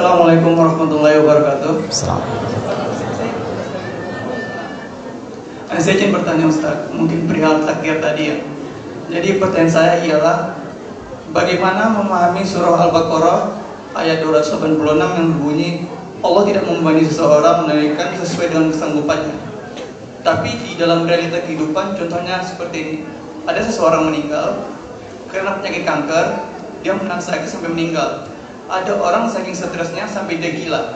Assalamualaikum warahmatullahi wabarakatuh. Saya ingin bertanya Ustaz, mungkin perihal takdir tadi ya. Jadi pertanyaan saya ialah, bagaimana memahami surah Al-Baqarah ayat 286 yang berbunyi Allah tidak membebani seseorang menunaikan sesuai dengan kesanggupannya. Tapi di dalam realita kehidupan, contohnya seperti ini. Ada seseorang meninggal karena penyakit kanker, dia menahan sakit sampai meninggal. Ada orang saking stresnya sampai dia gila.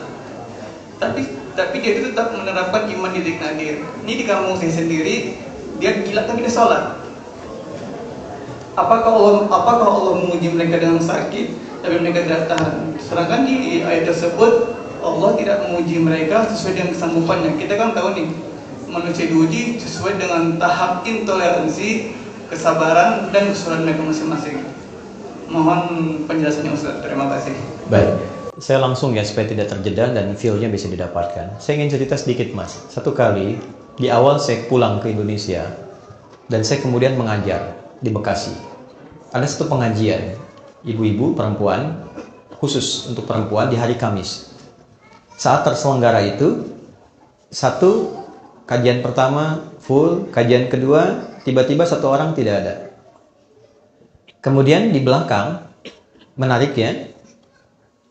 Tapi dia itu tetap menerapkan iman di diri. Ini di kampung saya sendiri, dia gila tapi dia sholat. Apakah Allah menguji mereka dengan sakit tapi mereka tidak tahan? Sedangkan di ayat tersebut Allah tidak menguji mereka sesuai dengan kesanggupannya. Kita kan tahu nih, manusia diuji sesuai dengan tahap intoleransi, kesabaran dan kesulitan mereka masing-masing. Mohon penjelasannya Ustaz. Terima kasih. Baik, saya langsung ya supaya tidak terjeda dan feel-nya bisa didapatkan. Saya ingin cerita sedikit Mas. Satu kali di awal saya pulang ke Indonesia dan saya kemudian mengajar di Bekasi. Ada satu pengajian ibu-ibu perempuan khusus untuk perempuan di hari Kamis. Saat terselenggara itu, satu kajian pertama full, kajian kedua tiba-tiba satu orang tidak ada. Kemudian di belakang, menarik ya,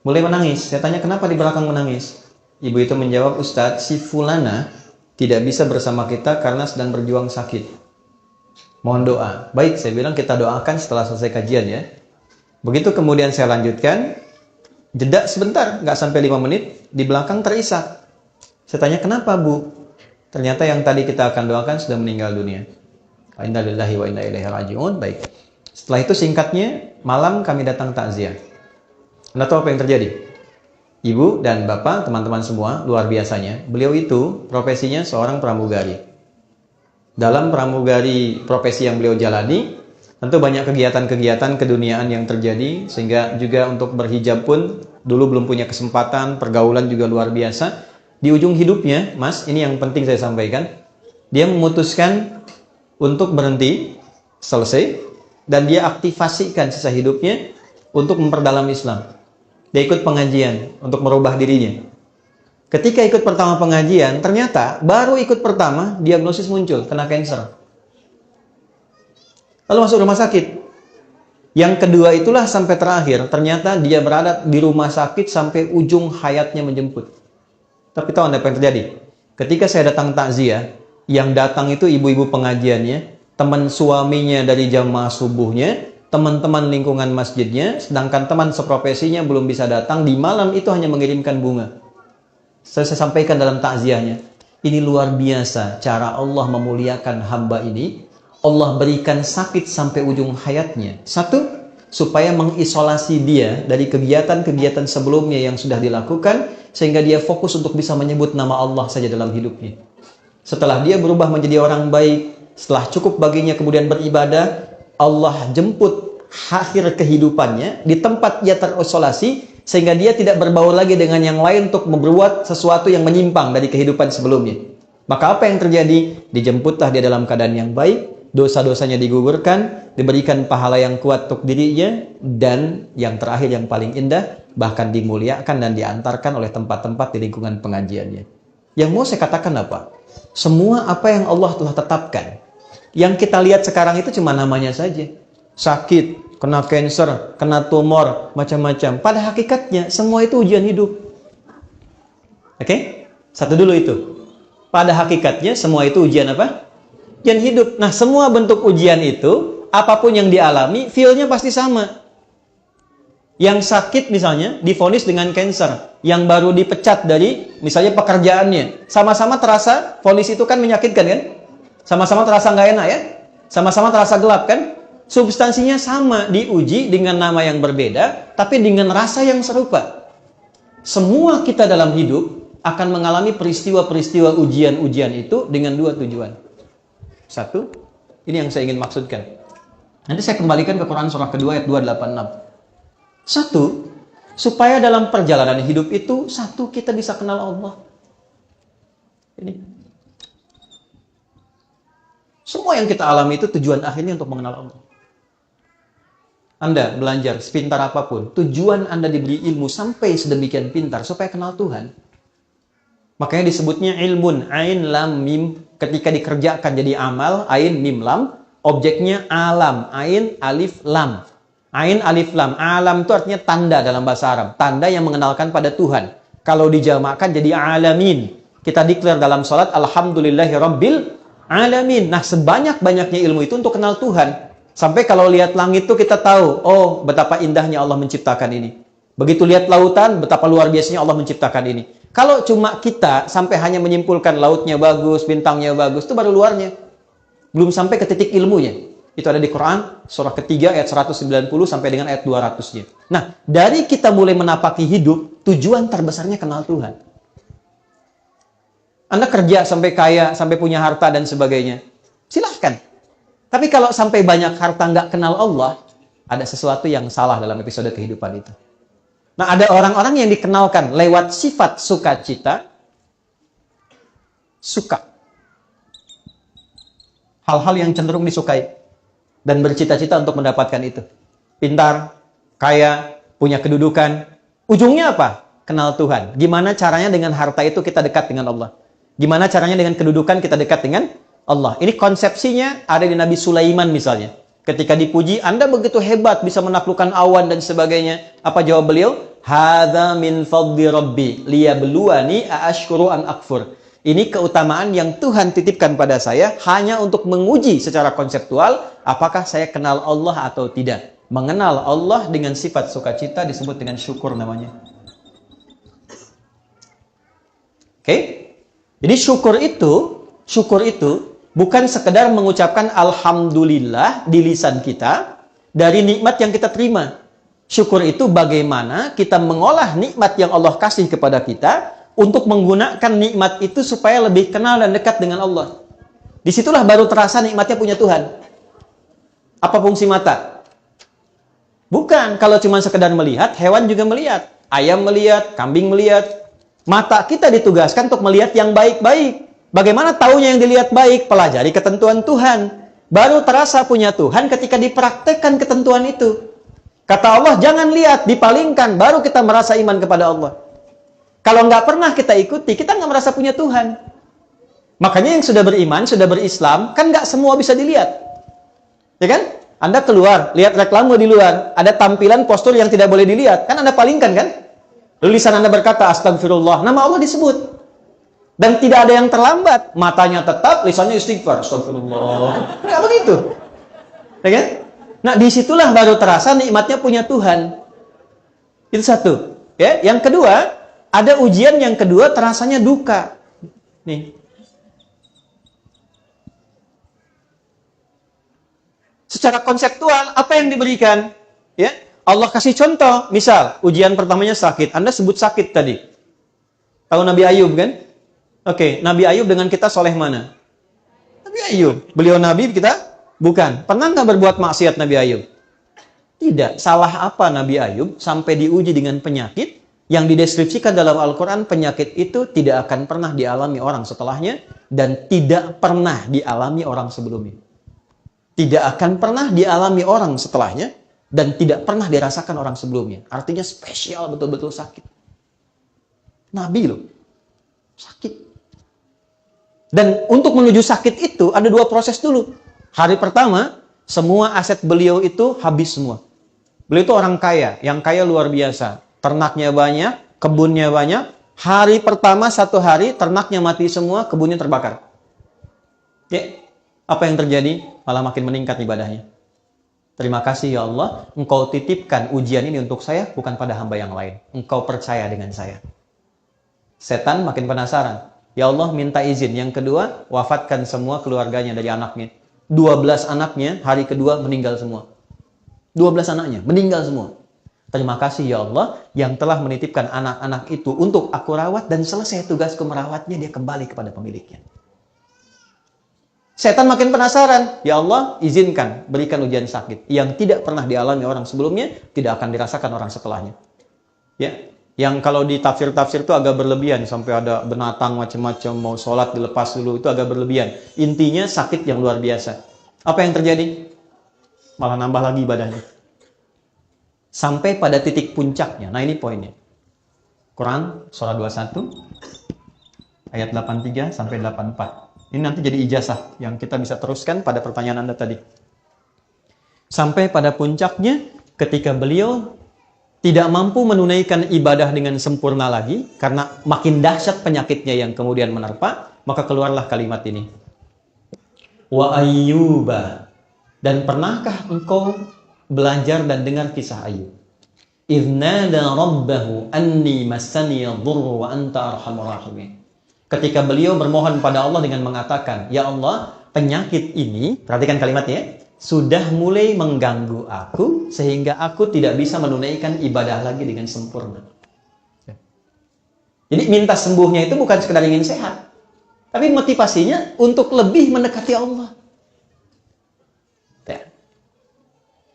mulai menangis. Saya tanya kenapa di belakang menangis. Ibu itu menjawab, Ustadz, si Fulana tidak bisa bersama kita karena sedang berjuang sakit. Mohon doa. Baik, saya bilang kita doakan setelah selesai kajian ya. Begitu kemudian saya lanjutkan, jeda sebentar, nggak sampai 5 menit, di belakang terisak. Saya tanya kenapa Bu? Ternyata yang tadi kita akan doakan sudah meninggal dunia. Inna lillahi wa inna ilaihi raji'un. Baik. Setelah itu singkatnya, malam kami datang takziah. Anda tahu apa yang terjadi? Ibu dan bapak, teman-teman semua, luar biasanya. Beliau itu profesinya seorang pramugari. Dalam pramugari profesi yang beliau jalani, tentu banyak kegiatan-kegiatan keduniaan yang terjadi, sehingga juga untuk berhijab pun dulu belum punya kesempatan, pergaulan juga luar biasa. Di ujung hidupnya, Mas, ini yang penting saya sampaikan, dia memutuskan untuk berhenti, selesai, dan dia aktifasikan sisa hidupnya untuk memperdalam Islam. Dia ikut pengajian untuk merubah dirinya. Ketika ikut pertama pengajian, ternyata baru ikut pertama, diagnosis muncul, kena kanker. Lalu masuk rumah sakit. Yang kedua itulah sampai terakhir, ternyata dia berada di rumah sakit sampai ujung hayatnya menjemput. Tapi tahu Anda apa yang terjadi? Ketika saya datang takziah, yang datang itu ibu-ibu pengajiannya, teman suaminya dari jamaah subuhnya, teman-teman lingkungan masjidnya, sedangkan teman seprofesinya belum bisa datang, di malam itu hanya mengirimkan bunga. Saya sampaikan dalam takziahnya, ini luar biasa cara Allah memuliakan hamba ini. Allah berikan sakit sampai ujung hayatnya. Satu, supaya mengisolasi dia dari kegiatan-kegiatan sebelumnya yang sudah dilakukan, sehingga dia fokus untuk bisa menyebut nama Allah saja dalam hidupnya. Setelah dia berubah menjadi orang baik, setelah cukup baginya kemudian beribadah, Allah jemput akhir kehidupannya di tempat dia terisolasi, sehingga dia tidak berbaur lagi dengan yang lain untuk membuat sesuatu yang menyimpang dari kehidupan sebelumnya. Maka apa yang terjadi? Dijemputlah dia dalam keadaan yang baik, dosa-dosanya digugurkan, diberikan pahala yang kuat untuk dirinya, dan yang terakhir yang paling indah, bahkan dimuliakan dan diantarkan oleh tempat-tempat di lingkungan pengajiannya. Yang mau saya katakan apa? Semua apa yang Allah telah tetapkan, yang kita lihat sekarang itu cuma namanya saja. Sakit, kena kanker, kena tumor, macam-macam. Pada hakikatnya, semua itu ujian hidup. Oke? Satu dulu itu. Pada hakikatnya, semua itu ujian apa? Ujian hidup. Nah, semua bentuk ujian itu, apapun yang dialami, feel-nya pasti sama. Yang sakit misalnya, divonis dengan kanker. Yang baru dipecat dari, misalnya pekerjaannya. Sama-sama terasa, vonis itu kan menyakitkan kan? Sama-sama terasa nggak enak ya? Sama-sama terasa gelap kan? Substansinya sama, diuji dengan nama yang berbeda, tapi dengan rasa yang serupa. Semua kita dalam hidup akan mengalami peristiwa-peristiwa ujian-ujian itu dengan dua tujuan. Satu, ini yang saya ingin maksudkan. Nanti saya kembalikan ke Quran surah kedua ayat 286. Satu, supaya dalam perjalanan hidup itu, satu, kita bisa kenal Allah. Ini. Semua yang kita alami itu tujuan akhirnya untuk mengenal Allah. Anda belajar sepintar apapun, tujuan Anda diberi ilmu sampai sedemikian pintar supaya kenal Tuhan. Makanya disebutnya ilmun, ain lam mim, ketika dikerjakan jadi amal, ain mim lam, objeknya alam, ain alif lam. Ain alif lam, alam itu artinya tanda dalam bahasa Arab, tanda yang mengenalkan pada Tuhan. Kalau dijamakkan jadi alamin. Kita declare dalam salat alhamdulillahi rabbil alamin. Nah, sebanyak-banyaknya ilmu itu untuk kenal Tuhan. Sampai kalau lihat langit itu kita tahu, oh betapa indahnya Allah menciptakan ini. Begitu lihat lautan, betapa luar biasanya Allah menciptakan ini. Kalau cuma kita sampai hanya menyimpulkan lautnya bagus, bintangnya bagus, itu baru luarnya. Belum sampai ke titik ilmunya. Itu ada di Quran, surah ketiga ayat 190 sampai dengan ayat 200-nya. Nah, dari kita mulai menapaki hidup, tujuan terbesarnya kenal Tuhan. Anda kerja sampai kaya, sampai punya harta dan sebagainya. Silahkan. Tapi kalau sampai banyak harta nggak kenal Allah, ada sesuatu yang salah dalam episode kehidupan itu. Nah, ada orang-orang yang dikenalkan lewat sifat sukacita, suka. Hal-hal yang cenderung disukai. Dan bercita-cita untuk mendapatkan itu. Pintar, kaya, punya kedudukan. Ujungnya apa? Kenal Tuhan. Gimana caranya dengan harta itu kita dekat dengan Allah? Gimana caranya dengan kedudukan kita dekat dengan Allah? Ini konsepsinya ada di Nabi Sulaiman misalnya. Ketika dipuji, Anda begitu hebat bisa menaklukkan awan dan sebagainya. Apa jawab beliau? Hadza min fadli rabbi liyabluwani aashkuru an akfur. Ini keutamaan yang Tuhan titipkan pada saya hanya untuk menguji secara konseptual apakah saya kenal Allah atau tidak. Mengenal Allah dengan sifat sukacita disebut dengan syukur namanya. Oke? Jadi syukur itu bukan sekedar mengucapkan alhamdulillah di lisan kita dari nikmat yang kita terima. Syukur itu bagaimana kita mengolah nikmat yang Allah kasih kepada kita untuk menggunakan nikmat itu supaya lebih kenal dan dekat dengan Allah. Disitulah baru terasa nikmatnya punya Tuhan. Apa fungsi mata? Bukan, kalau cuma sekedar melihat, hewan juga melihat. Ayam melihat, kambing melihat. Mata kita ditugaskan untuk melihat yang baik-baik. Bagaimana taunya yang dilihat baik? Pelajari ketentuan Tuhan. Baru terasa punya Tuhan ketika dipraktekkan ketentuan itu. Kata Allah, jangan lihat, dipalingkan. Baru kita merasa iman kepada Allah. Kalau nggak pernah kita ikuti, kita nggak merasa punya Tuhan. Makanya yang sudah beriman, sudah berislam, kan nggak semua bisa dilihat. Ya kan? Anda keluar, lihat reklame di luar, ada tampilan postur yang tidak boleh dilihat. Kan Anda palingkan kan? Lalu lisan Anda berkata, astagfirullah, nama Allah disebut. Dan tidak ada yang terlambat. Matanya tetap, lisannya istighfar. Astagfirullah. Nggak begitu. Ya kan? Nah, disitulah baru terasa nikmatnya punya Tuhan. Itu satu. Ya, yang kedua, ada ujian yang kedua terasanya duka. Nih. Secara konseptual, apa yang diberikan? Ya, Allah kasih contoh. Misal, ujian pertamanya sakit. Anda sebut sakit tadi. Tahu Nabi Ayub kan? Oke, Nabi Ayub dengan kita soleh mana? Nabi Ayub. Beliau Nabi, kita bukan. Pernah nggak berbuat maksiat Nabi Ayub? Tidak. Salah apa Nabi Ayub sampai diuji dengan penyakit yang dideskripsikan dalam Al-Quran? Penyakit itu tidak akan pernah dialami orang setelahnya dan tidak pernah dialami orang sebelumnya. Tidak akan pernah dialami orang setelahnya dan tidak pernah dirasakan orang sebelumnya. Artinya spesial, betul-betul sakit. Nabi loh, sakit. Dan untuk menuju sakit itu ada dua proses dulu. Hari pertama, semua aset beliau itu habis semua. Beliau itu orang kaya, yang kaya luar biasa. Ternaknya banyak, kebunnya banyak. Hari pertama, satu hari, ternaknya mati semua, kebunnya terbakar. Ya, apa yang terjadi? Malah makin meningkat ibadahnya. Terima kasih ya Allah, Engkau titipkan ujian ini untuk saya, bukan pada hamba yang lain. Engkau percaya dengan saya. Setan makin penasaran. Ya Allah, minta izin. Yang kedua, wafatkan semua keluarganya dari anaknya. 12 anaknya, hari kedua meninggal semua. 12 anaknya, meninggal semua. Terima kasih ya Allah, yang telah menitipkan anak-anak itu untuk aku rawat, dan selesai tugasku merawatnya, dia kembali kepada pemiliknya. Setan makin penasaran. Ya Allah, izinkan, berikan ujian sakit. Yang tidak pernah dialami orang sebelumnya, tidak akan dirasakan orang setelahnya. Ya, yang kalau di tafsir-tafsir itu agak berlebihan. Sampai ada binatang macam-macam, mau sholat dilepas dulu, itu agak berlebihan. Intinya sakit yang luar biasa. Apa yang terjadi? Malah nambah lagi ibadahnya. sampai pada titik puncaknya. Nah, ini poinnya. Quran surah 21 ayat 83 sampai 84. Ini nanti jadi ijazah yang kita bisa teruskan pada pertanyaan Anda tadi. Sampai pada puncaknya ketika beliau tidak mampu menunaikan ibadah dengan sempurna lagi karena makin dahsyat penyakitnya yang kemudian menerpa, maka keluarlah kalimat ini. Wa Ayyuba, dan pernahkah engkau belajar dan dengar kisah Ayub? Idznada rabbahu anni massani dhurru wa anta arhamur rahimin. Ketika beliau bermohon pada Allah dengan mengatakan, "Ya Allah, penyakit ini," perhatikan kalimatnya, "sudah mulai mengganggu aku sehingga aku tidak bisa menunaikan ibadah lagi dengan sempurna." Jadi minta sembuhnya itu bukan sekedar ingin sehat, tapi motivasinya untuk lebih mendekati Allah.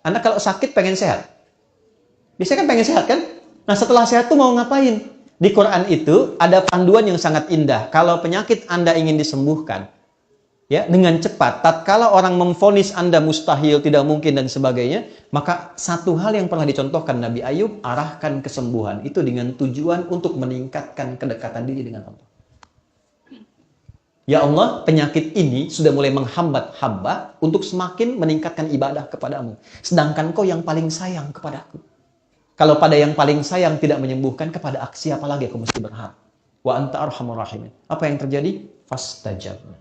Anda kalau sakit pengen sehat, biasanya kan pengen sehat kan? Nah, setelah sehat tuh mau ngapain? Di Quran itu ada panduan yang sangat indah. Kalau penyakit Anda ingin disembuhkan, ya, dengan cepat, tatkala orang memvonis Anda mustahil, tidak mungkin dan sebagainya, maka satu hal yang pernah dicontohkan Nabi Ayub, arahkan kesembuhan itu dengan tujuan untuk meningkatkan kedekatan diri dengan Allah. Ya Allah, penyakit ini sudah mulai menghambat hamba untuk semakin meningkatkan ibadah kepadamu. Sedangkan kau yang paling sayang kepadaku. Kalau pada yang paling sayang tidak menyembuhkan, kepada aksi apa lagi aku mesti berharap? Wa anta arhamur rahimin. Apa yang terjadi? Fastajabna.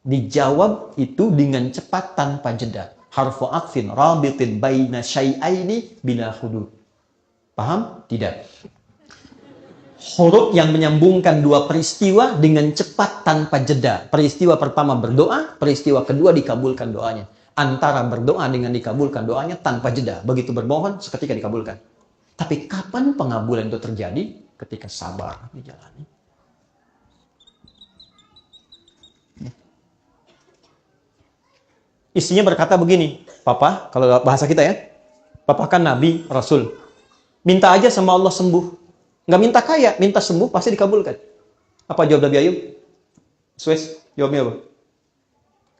Dijawab itu dengan cepat tanpa jeda. Harfu aqfin rabitin baina syai'aini bila hudud. Paham? Tidak. Huruf yang menyambungkan dua peristiwa dengan cepat tanpa jeda. Peristiwa pertama berdoa, peristiwa kedua dikabulkan doanya. Antara berdoa dengan dikabulkan doanya tanpa jeda. Begitu bermohon, seketika dikabulkan. Tapi kapan pengabulan itu terjadi? Ketika sabar dijalani. Istrinya berkata begini, "Papa," kalau bahasa kita ya, "Papa kan Nabi, Rasul. Minta aja sama Allah sembuh. Nggak minta kaya, minta sembuh, pasti dikabulkan." Apa jawab Nabi Ayub? Sues, jawabnya apa?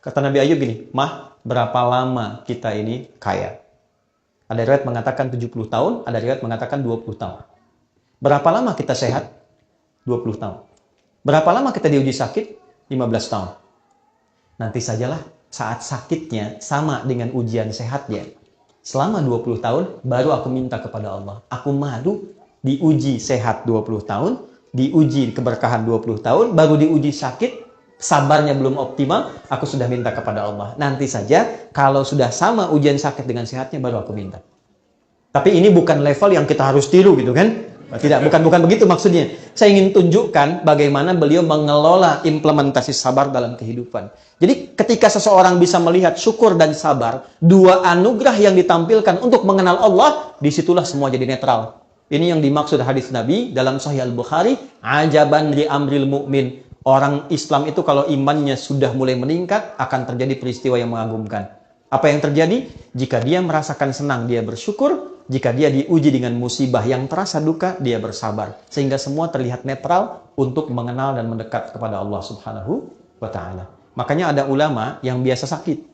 Kata Nabi Ayub gini, "Mah, berapa lama kita ini kaya?" Ada riwayat mengatakan 70 tahun, ada riwayat mengatakan 20 tahun. Berapa lama kita sehat? 20 tahun. Berapa lama kita diuji sakit? 15 tahun. Nanti sajalah saat sakitnya sama dengan ujian sehatnya. Selama 20 tahun, baru aku minta kepada Allah. Aku malu diuji sehat 20 tahun, diuji keberkahan 20 tahun, baru diuji sakit, sabarnya belum optimal, aku sudah minta kepada Allah. Nanti saja, kalau sudah sama ujian sakit dengan sehatnya, baru aku minta. Tapi ini bukan level yang kita harus tiru gitu kan? Tidak, bukan begitu maksudnya. Saya ingin tunjukkan bagaimana beliau mengelola implementasi sabar dalam kehidupan. Jadi ketika seseorang bisa melihat syukur dan sabar, dua anugerah yang ditampilkan untuk mengenal Allah, disitulah semua jadi netral. Ini yang dimaksud hadis Nabi dalam Sahih Al-Bukhari, "Ajaban li amril mu'min." Orang Islam itu kalau imannya sudah mulai meningkat, akan terjadi peristiwa yang mengagumkan. Apa yang terjadi? Jika dia merasakan senang, dia bersyukur. Jika dia diuji dengan musibah yang terasa duka, dia bersabar. Sehingga semua terlihat netral untuk mengenal dan mendekat kepada Allah Subhanahu wa Ta'ala. Makanya ada ulama yang biasa sakit.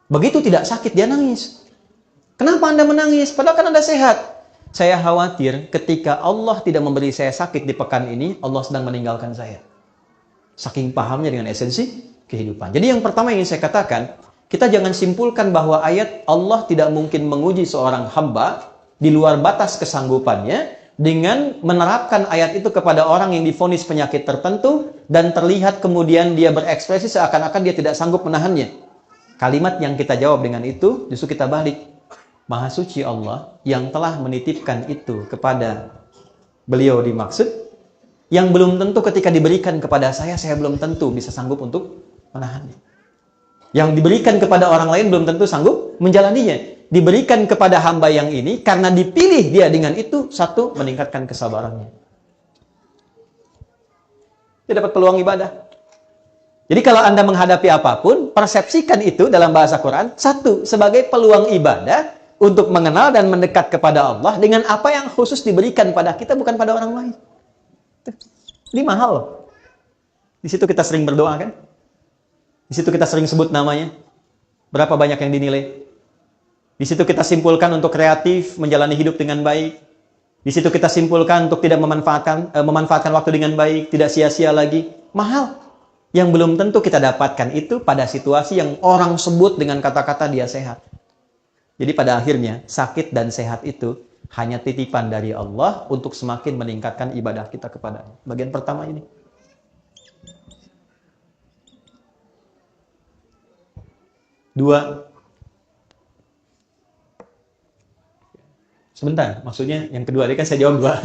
Begitu tidak sakit, dia nangis. Kenapa Anda menangis? Padahal kan Anda sehat. Saya khawatir ketika Allah tidak memberi saya sakit di pekan ini, Allah sedang meninggalkan saya. Saking pahamnya dengan esensi kehidupan. Jadi yang pertama yang ingin saya katakan, kita jangan simpulkan bahwa ayat Allah tidak mungkin menguji seorang hamba di luar batas kesanggupannya dengan menerapkan ayat itu kepada orang yang divonis penyakit tertentu dan terlihat kemudian dia berekspresi seakan-akan dia tidak sanggup menahannya. Kalimat yang kita jawab dengan itu justru kita balik. Maha suci Allah yang telah menitipkan itu kepada beliau dimaksud, yang belum tentu ketika diberikan kepada saya belum tentu bisa sanggup untuk menahannya. Yang diberikan kepada orang lain belum tentu sanggup menjalaninya. Diberikan kepada hamba yang ini karena dipilih dia dengan itu, satu, meningkatkan kesabarannya. Dia dapat peluang ibadah. Jadi kalau Anda menghadapi apapun, persepsikan itu dalam bahasa Quran, satu, sebagai peluang ibadah untuk mengenal dan mendekat kepada Allah dengan apa yang khusus diberikan pada kita, bukan pada orang lain. Ini mahal. Di situ kita sering berdoa kan? Di situ kita sering sebut namanya. Berapa banyak yang dinilai? Di situ kita simpulkan untuk kreatif, menjalani hidup dengan baik. Di situ kita simpulkan untuk tidak memanfaatkan waktu dengan baik, tidak sia-sia lagi. Mahal. Yang belum tentu kita dapatkan itu pada situasi yang orang sebut dengan kata-kata dia sehat. Jadi pada akhirnya, sakit dan sehat itu hanya titipan dari Allah untuk semakin meningkatkan ibadah kita kepada-Nya. Bagian pertama ini. Dua. Sebentar, maksudnya yang kedua, ini kan saya jawab dua.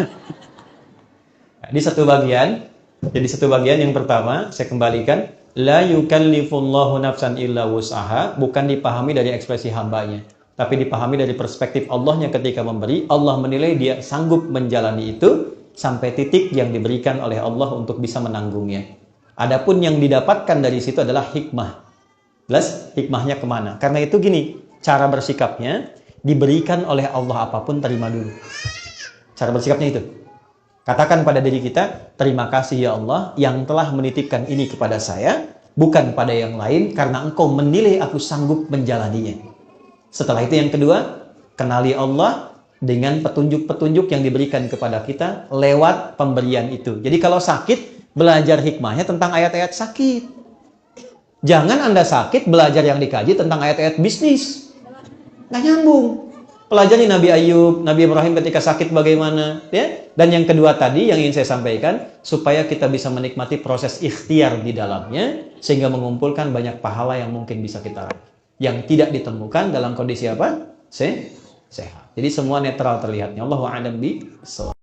Di satu bagian, jadi satu bagian yang pertama, saya kembalikan. La yukallifullahu nafsan illa wus'aha, bukan dipahami dari ekspresi hambanya, tapi dipahami dari perspektif Allahnya ketika memberi. Allah menilai dia sanggup menjalani itu sampai titik yang diberikan oleh Allah untuk bisa menanggungnya. Adapun yang didapatkan dari situ adalah hikmah. Jelas hikmahnya kemana? Karena itu gini, cara bersikapnya diberikan oleh Allah apapun terima dulu. Cara bersikapnya itu. Katakan pada diri kita, terima kasih ya Allah yang telah menitipkan ini kepada saya, bukan pada yang lain, karena Engkau menilai aku sanggup menjalaninya. Setelah itu yang kedua, kenali Allah dengan petunjuk-petunjuk yang diberikan kepada kita lewat pemberian itu. Jadi kalau sakit, belajar hikmahnya tentang ayat-ayat sakit. Jangan Anda sakit belajar yang dikaji tentang ayat-ayat bisnis. Nggak nyambung. Pelajari Nabi Ayub, Nabi Ibrahim ketika sakit bagaimana. Ya? Dan yang kedua tadi yang ingin saya sampaikan, supaya kita bisa menikmati proses ikhtiar di dalamnya, sehingga mengumpulkan banyak pahala yang mungkin bisa kita raih. Yang tidak ditemukan dalam kondisi apa? Sehat. Jadi semua netral terlihatnya. Allahu a'lam bishawab.